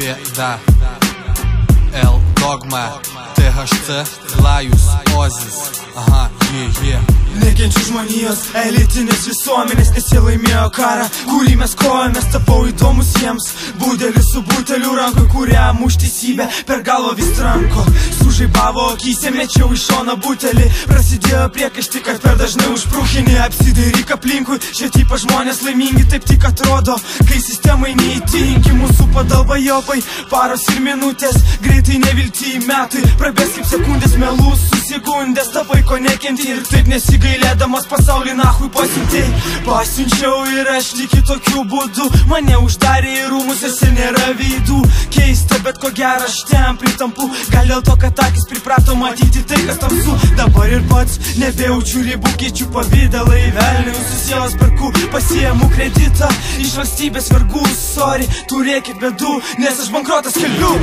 bėda. L Dogma, THC, Lajus, Ozis. Aha, Nekenčiu žmonijos, elitinės visuomenės, nes jie laimėjo karą, kurį mes kovėmės, tapau įdomus jiems. Budelis su buteliu rankoj, kurią muš teisybę per galvą vis tranko. Sužaibavo akyse, mečiau iš šoną butelį, prasidėjo priekaišti, kad per dažnai užprūchinį. Apsidairyk aplinkui, šie tipa žmonės laimingi, taip tik atrodo, kai sistemai neįtinki. Mūsų padalba jopai, paros ir minutės, greitai nevilti metai, prabės kaip sekundės, melus susigundės, tapai ko nekenti ir taip nesigailėdamas pasaulį nahui pasiuntei. Pasiunčiau ir aš tik kitokiu būdu, mane uždarė į rūmus, jose nėra veidų. Keista, bet ko gero aš ten pritampu, gal dėl to, kad akis priprato matyti tai, kas tamsu. Dabar ir pats nebejaučiu ribų, keičiu pavydalą į velnių, susielos perku, pasiemu kreditą iš valstybės vergų. Sorry, turėkit bėdų, nes aš bankrotas keliu.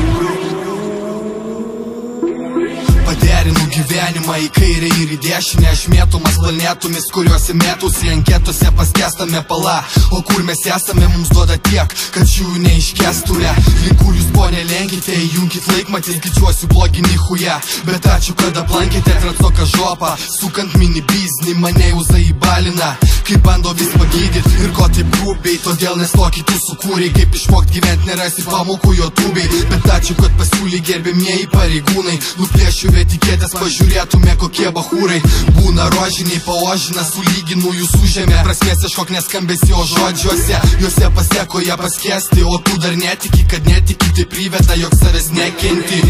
Paderinu gyvenimą į kairę ir į dešinę, aš mėtomas planetomis, kuriuose mėtausi anketose paskestame pala. O kur mes esame, mums duoda tiek, kad šių neiškestume. Link kur jūs ponė lenkite, įjunkit laikmatį, skaičiuosiu blogį nichuja. Bet ačiū, kad aplankėte transoką žopą, sukant mini biznį, mane jau zaibalina, kaip bando vis pagydyt ir ko taip grubiai. Todėl nestokit tu sukūrei, kaip išmokt gyvent nerasi pamokų YouTube'ai. Bet ačiū, kad pasiūlė gerbėmieji pareigūnai, nuplėšiu etiketės, pažiūrėtume kokie bachūrai. Būna rožiniai, paožina, sulyginu jūsų žemę, prasmės ieškok neskambesi, o žodžiuose juose pasiekoje paskesti. O tu dar netiki, kad netiki, tai priveda, jog savęs nekenti.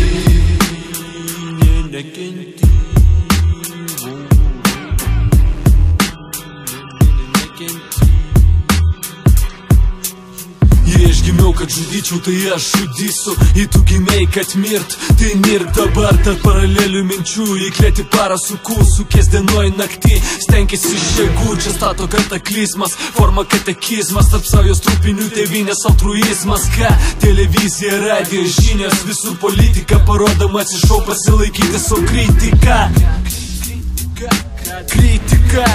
Jei aš gimiau, kad žudyčiau, tai aš žudysiu. Jei tu gimiai, kad mirt, tai mirk dabar. Tarp paralelių minčių įklėti parą sukės dienoj naktį. Stenkėsi iš jėgų, čia stato kataklizmas, forma katekizmas, tarp savijos trupinių tėvynės altruizmas. Ką? Televizija, radija, žinios, visur politika, parodamas iš šou pasilaikyti savo kritiką. Kritika.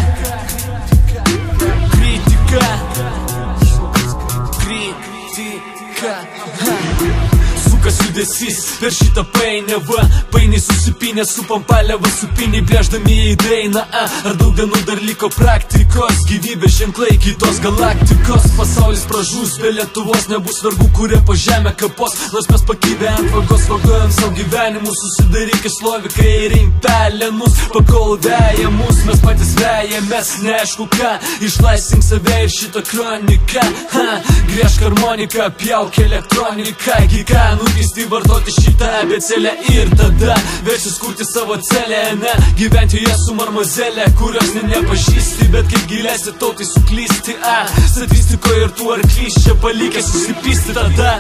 Sukas judesys per šitą painiavą, painiai susipinę, supam paliavą, supiniai brėždami į dainą. Ar daug dienų dar liko praktikos, gyvybės ženklai kitos galaktikos. Pasaulis pražūs, be Lietuvos nebus vergų, kurie po žemę kapos. Nors mes pakibę ant vagos, vaguojam savo gyvenimus, susidarykis lovikai ir impelenus, pakol veja mus, mes patys vejamės, neaišku ką. Išlaisink save ir šitą kroniką, griežk harmoniką, pjauk elektroniką. Ką nutisti vartoti šitą abėcėlę ir tada versis kurti savo celę, ne gyventi joje su marmazelė, kurios nepažįsti, bet kaip gilėsi tautai suklysti. Statistikoje ir tu arklys čia palikęs susipysti tada.